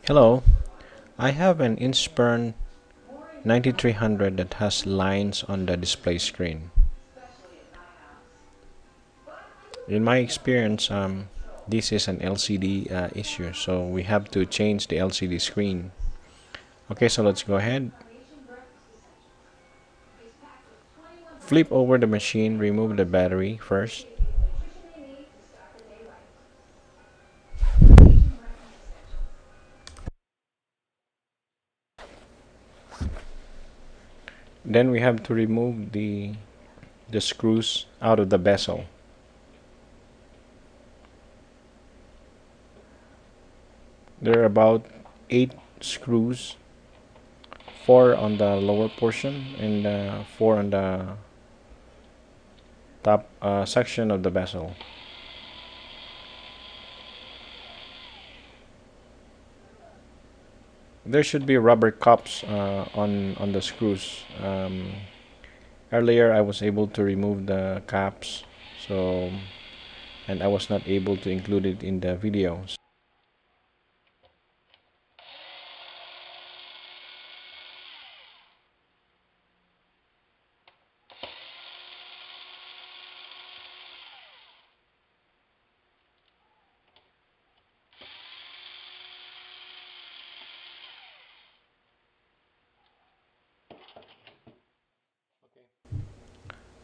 Hello, I have an Inspiron 9300 that has lines on the display screen. In my experience, this is an LCD issue, so we have to change the LCD screen. Okay, so let's go ahead. Flip over the machine, remove the battery first. Then we have to remove the screws out of the bezel. There are about 8 screws, 4 on the lower portion and 4 on the top section of the bezel. There should be rubber cups on the screws. Earlier I was able to remove the caps, so and I was not able to include it in the video.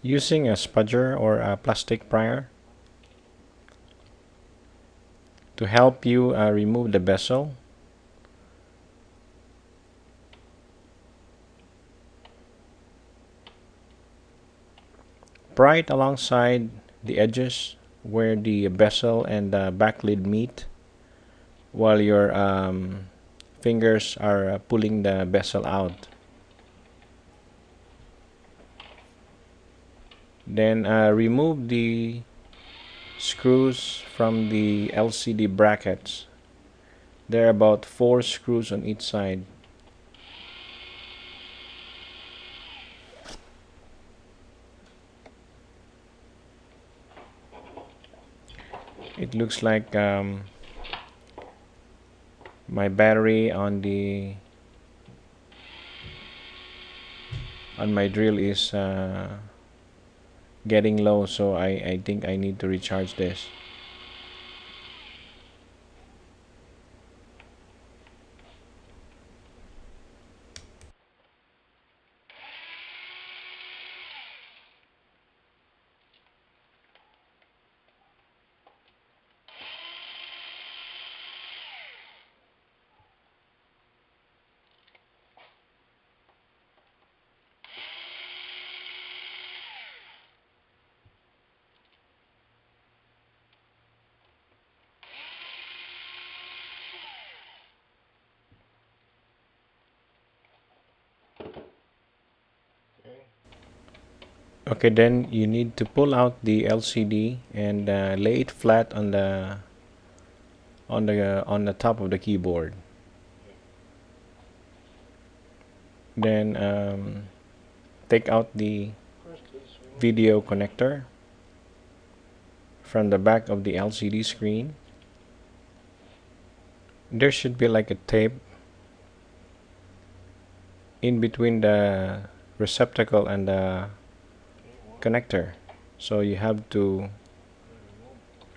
Using a spudger or a plastic primer to help you remove the bezel. Pry it alongside the edges where the bezel and the back lid meet while your fingers are pulling the bezel out. Then remove the screws from the LCD brackets. There are about 4 screws on each side. It looks like my battery on my drill is getting low, so I think I need to recharge this. Okay, then you need to pull out the LCD and lay it flat on the top of the keyboard. Then take out the video connector from the back of the LCD screen. There should be like a tape in between the receptacle and the connector, so you have to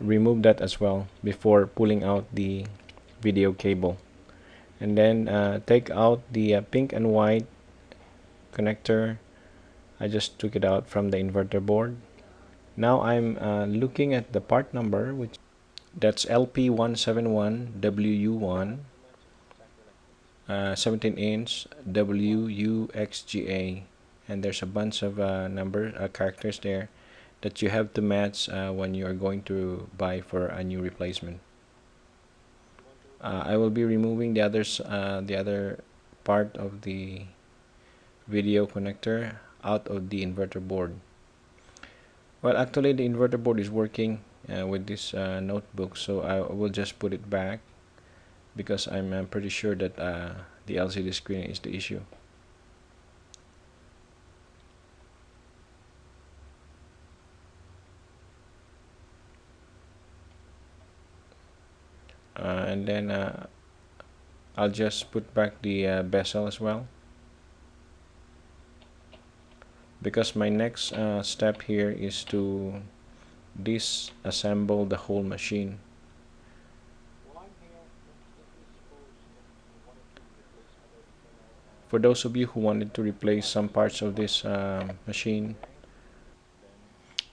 remove that as well before pulling out the video cable. And then take out the pink and white connector. I just took it out from the inverter board. Now I'm looking at the part number, which that's LP171WU1 17-inch WUXGA, and there's a bunch of characters there that you have to match when you are going to buy for a new replacement. I will be removing the other part of the video connector out of the inverter board. Well, actually the inverter board is working with this notebook, so I will just put it back because I'm pretty sure that the LCD screen is the issue. And then I'll just put back the bezel as well, because my next step here is to disassemble the whole machine. For those of you who wanted to replace some parts of this machine,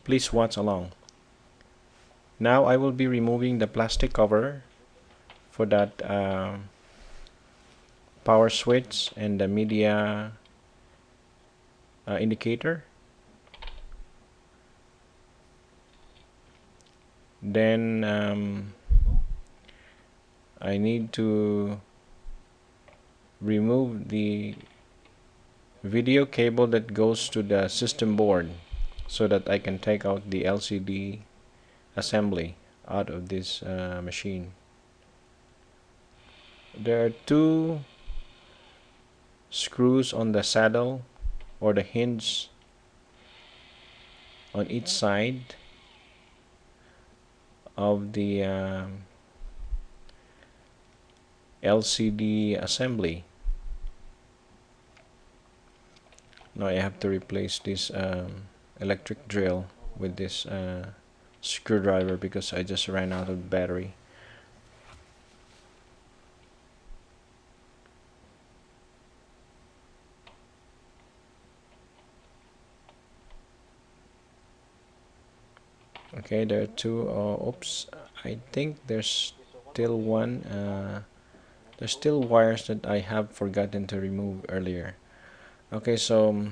please watch along. Now I will be removing the plastic cover for that power switch and the media indicator. Then I need to remove the video cable that goes to the system board so that I can take out the LCD assembly out of this machine. There are two screws on the saddle or the hinge on each side of the LCD assembly. Now I have to replace this electric drill with this screwdriver because I just ran out of battery. Okay, there are two. Oops, I think there's still one. There's still wires that I have forgotten to remove earlier. Okay, so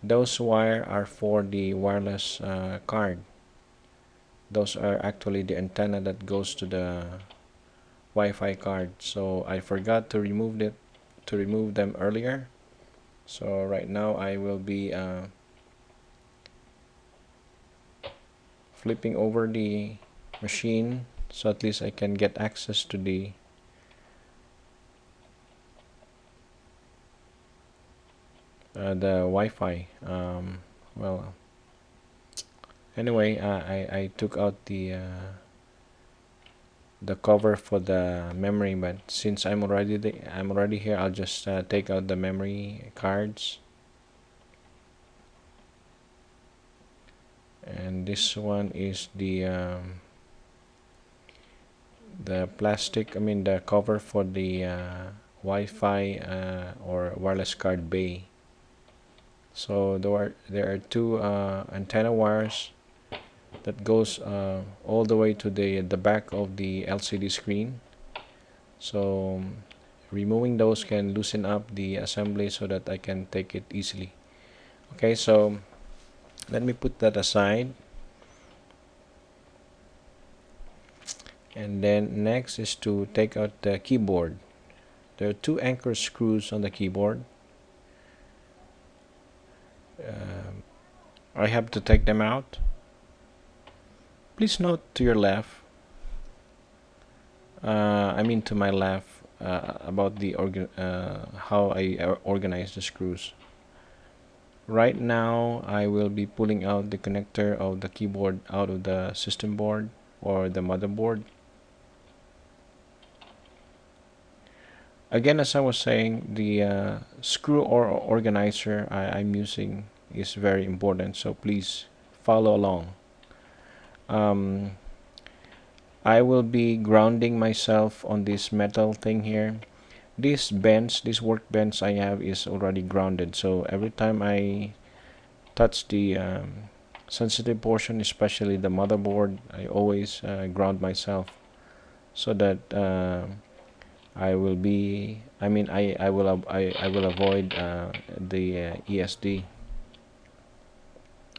those wires are for the wireless card. Those are actually the antenna that goes to the Wi-Fi card. So I forgot to remove them earlier. So right now I will be flipping over the machine so at least I can get access to the Wi-Fi. Well, anyway, I took out the cover for the memory, but since I'm already here, I'll just take out the memory cards. And this one is the plastic, I mean the cover for the Wi-Fi or wireless card bay. So there are two antenna wires that goes all the way to the back of the LCD screen. So removing those can loosen up the assembly so that I can take it easily. Okay, so let me put that aside. And then next is to take out the keyboard. There are two anchor screws on the keyboard. I have to take them out. Please note to your left, I mean to my left, about the how I organize the screws. Right now I will be pulling out the connector of the keyboard out of the system board or the motherboard. Again, as I was saying, the screw or organizer I'm using is very important, so please follow along. I will be grounding myself on this metal thing here. This workbench I have is already grounded, so every time I touch the sensitive portion, especially the motherboard, I always ground myself so that I will avoid the ESD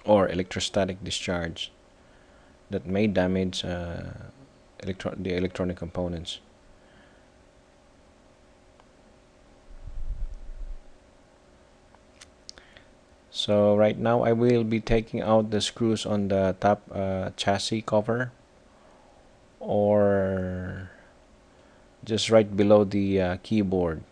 or electrostatic discharge that may damage the electronic components. So right now I will be taking out the screws on the top chassis cover, or just right below the keyboard.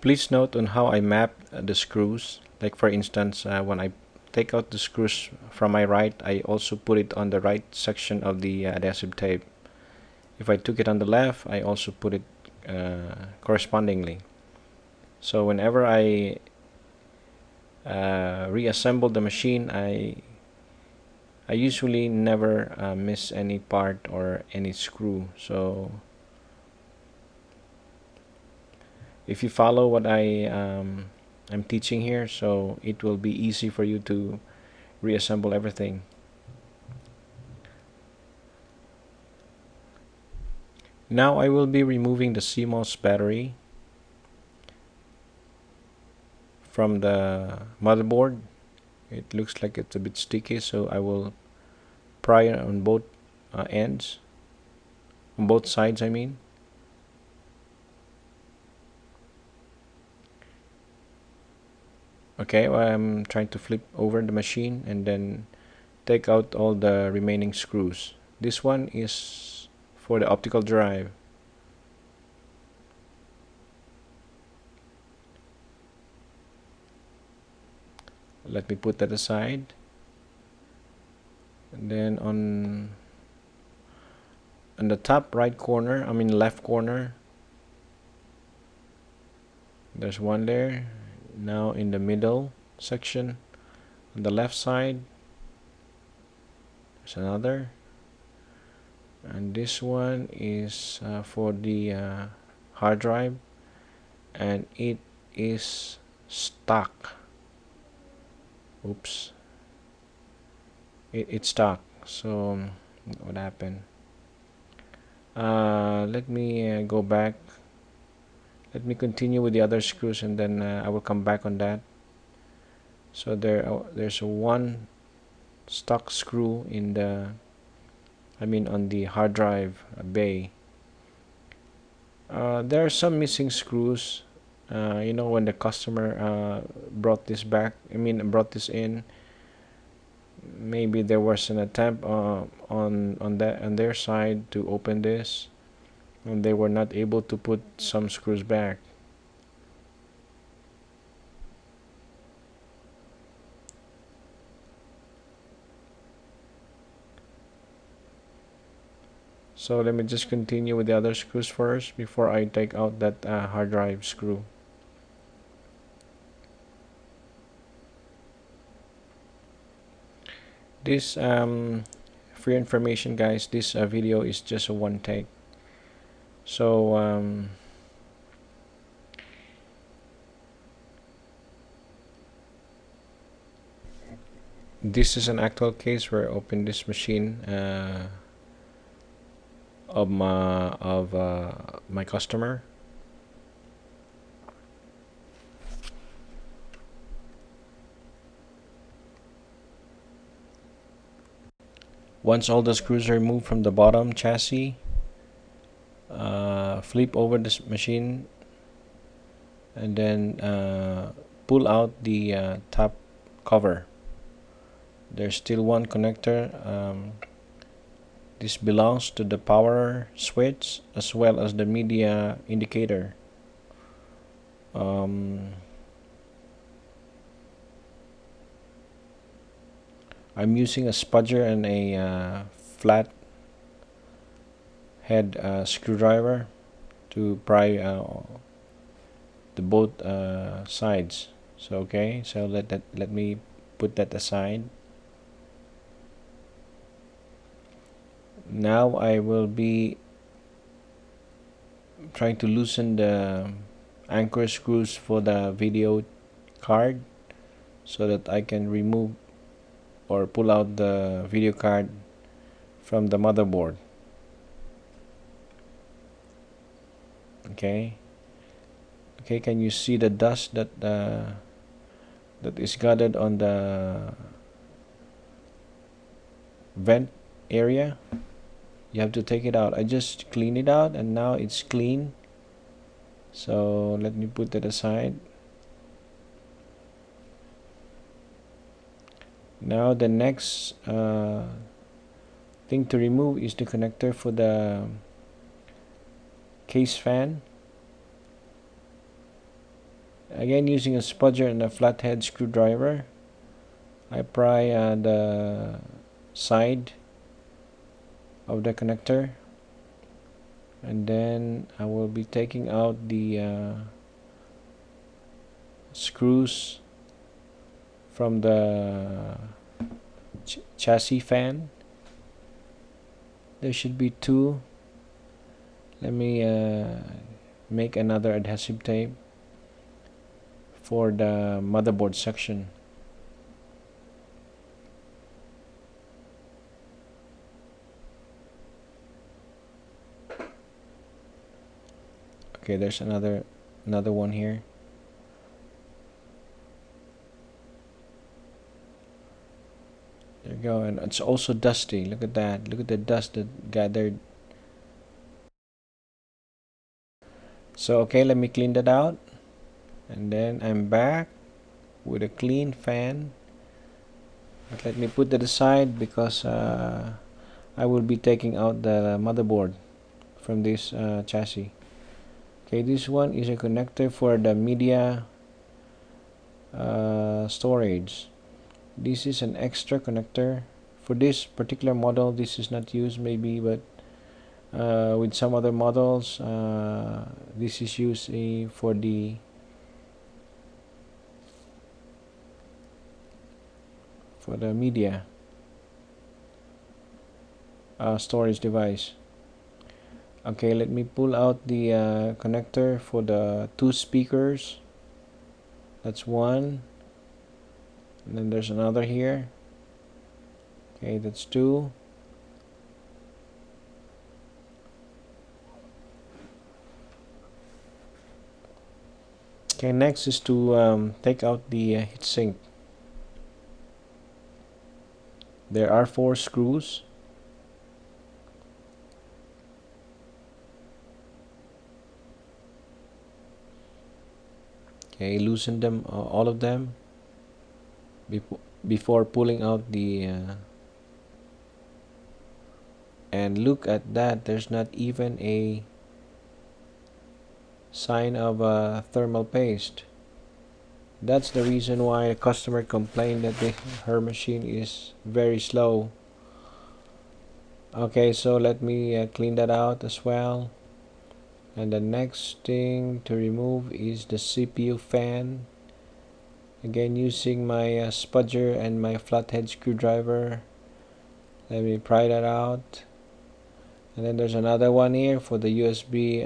Please note on how I map the screws. Like for instance, when I take out the screws from my right, I also put it on the right section of the adhesive tape. If I took it on the left, I also put it correspondingly. So whenever I reassemble the machine, I usually never miss any part or any screw. So if you follow what I'm teaching here, so it will be easy for you to reassemble everything. Now I will be removing the CMOS battery from the motherboard. It looks like it's a bit sticky, so I will pry it on both ends, on both sides I mean. Okay, well, I'm trying to flip over the machine and then take out all the remaining screws. This one is for the optical drive. Let me put that aside. And then on the top right corner, I mean left corner, there's one there. Now in the middle section on the left side, there's another, and this one is for the hard drive, and it is stuck. Oops, it's stuck. So what happened? Let me go back. Let me continue with the other screws, and then I will come back on that. So there's one stuck screw in the, I mean on the hard drive bay. There are some missing screws. You know, when the customer brought this back, I mean brought this in, maybe there was an attempt on their side to open this, and they were not able to put some screws back. So let me just continue with the other screws first before I take out that hard drive screw. This for your information guys, this video is just a one take. So this is an actual case where I opened this machine of my customer. Once all the screws are removed from the bottom chassis, flip over this machine and then pull out the top cover. There's still one connector. This belongs to the power switch as well as the media indicator. I'm using a spudger and a flat head screwdriver to pry the both sides. So okay, so let me put that aside. Now I will be trying to loosen the anchor screws for the video card so that I can remove or pull out the video card from the motherboard. Okay, can you see the dust that is gathered on the vent area? You have to take it out. I just cleaned it out and now it's clean. So let me put that aside. Now the next thing to remove is the connector for the case fan. Again, using a spudger and a flathead screwdriver, I pry the side of the connector, and then I will be taking out the screws from the chassis fan. There should be two. Let me make another adhesive tape for the motherboard section. Okay, there's another one here. There you go, and it's also dusty. Look at that. Look at the dust that gathered. So okay, let me clean that out, and then I'm back with a clean fan. But let me put that aside because I will be taking out the motherboard from this chassis. Okay, this one is a connector for the media storage. This is an extra connector for this particular model. This is not used maybe, but with some other models this is used for the media storage device. Okay, let me pull out the connector for the two speakers. That's one, and then there's another here. Okay, that's two. Okay, next is to take out the heatsink. There are 4 screws. Okay, loosen them, all of them, before pulling out the and look at that, there's not even a sign of thermal paste. That's the reason why a customer complained that her machine is very slow. Okay, so let me clean that out as well. And the next thing to remove is the CPU fan. Again, using my spudger and my flathead screwdriver, let me pry that out. And then there's another one here for the USB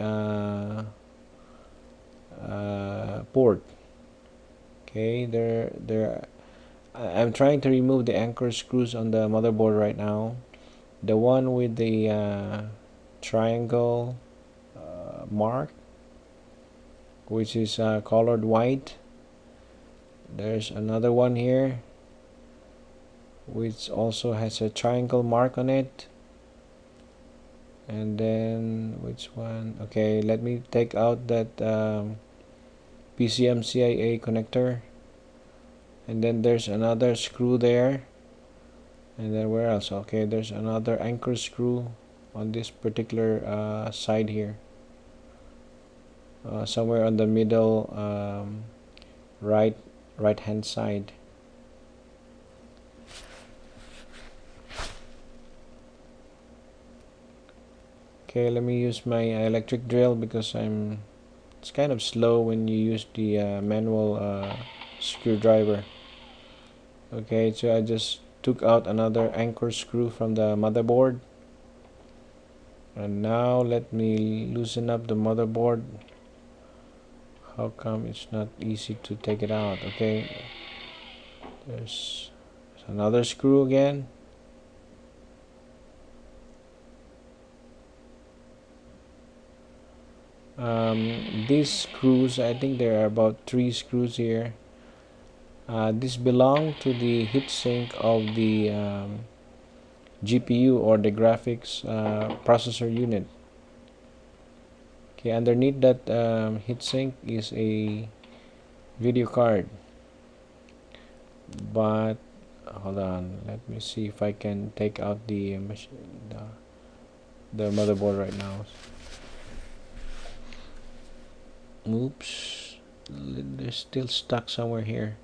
port. Okay, I'm trying to remove the anchor screws on the motherboard right now. The one with the triangle mark, which is colored white. There's another one here which also has a triangle mark on it. And then which one? Okay, let me take out that PCM CIA connector. And then there's another screw there. And then where else? Okay, there's another anchor screw on this particular side here. Somewhere on the middle right hand side. Okay, let me use my electric drill because it's kind of slow when you use the manual screwdriver. Okay, so I just took out another anchor screw from the motherboard, and now let me loosen up the motherboard. How come it's not easy to take it out? Okay, there's another screw again. These screws, I think there are about 3 screws here. This belong to the heatsink of the GPU, or the graphics processor unit. Okay, underneath that heatsink is a video card. But hold on, let me see if I can take out the motherboard right now. Oops, they're still stuck somewhere here.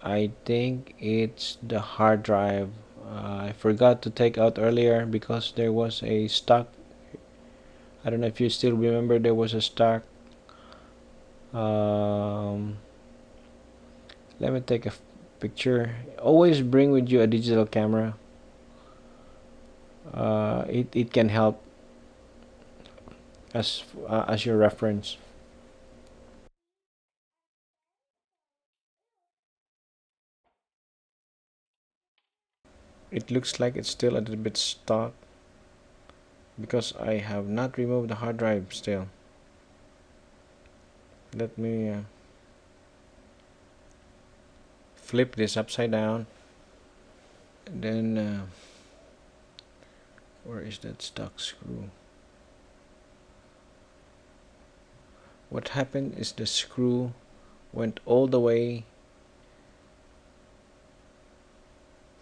I think it's the hard drive. I forgot to take out earlier because there was a stock. I don't know if you still remember, there was a stock. Um, Let me take a picture. Always bring with you a digital camera. It can help as your reference. It looks like it's still a little bit stuck because I have not removed the hard drive still. Let me flip this upside down. And then where is that stuck screw? What happened is the screw went all the way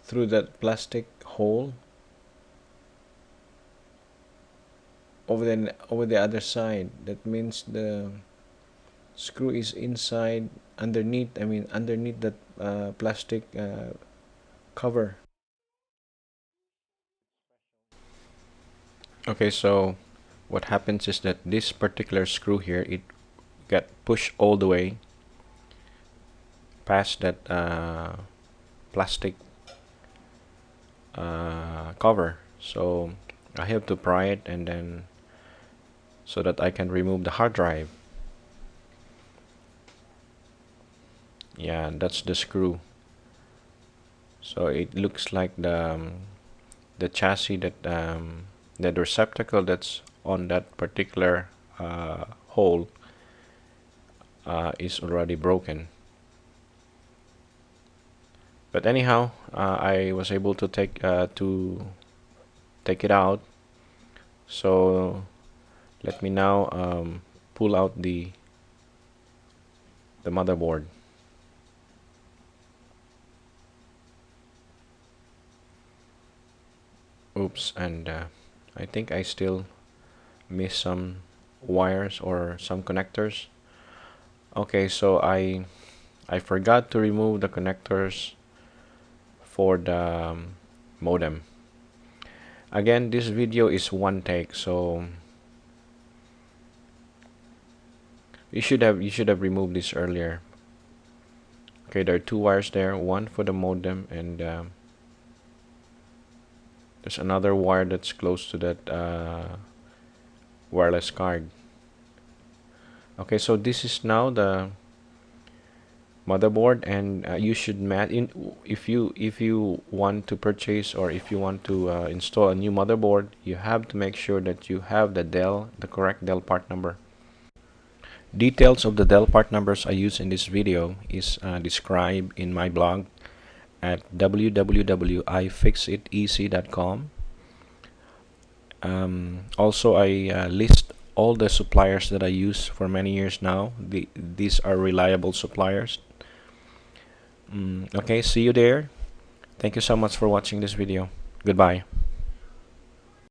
through that plastic hole over the other side. That means the screw is inside underneath. I mean underneath that plastic cover. Okay, so what happens is that this particular screw here, it got pushed all the way past that plastic cover. So I have to pry it and then so that I can remove the hard drive. Yeah, that's the screw. So it looks like the chassis that the receptacle that's on that particular hole is already broken. But anyhow, I was able to take it out. So let me now pull out the motherboard. Oops, and I think I still miss some wires or some connectors. Okay, so I forgot to remove the connectors for the modem. Again, this video is one take, so you should have removed this earlier. Okay, there are two wires there, one for the modem, and there's another wire that's close to that wireless card. Okay, so this is now the motherboard, and you should match in if you want to purchase or if you want to install a new motherboard, you have to make sure that you have the correct Dell part number. Details of the Dell part numbers I use in this video is described in my blog at www.ifixiteasy.com. Also, I list all the suppliers that I use for many years now. These are reliable suppliers. Okay, see you there. Thank you so much for watching this video. Goodbye.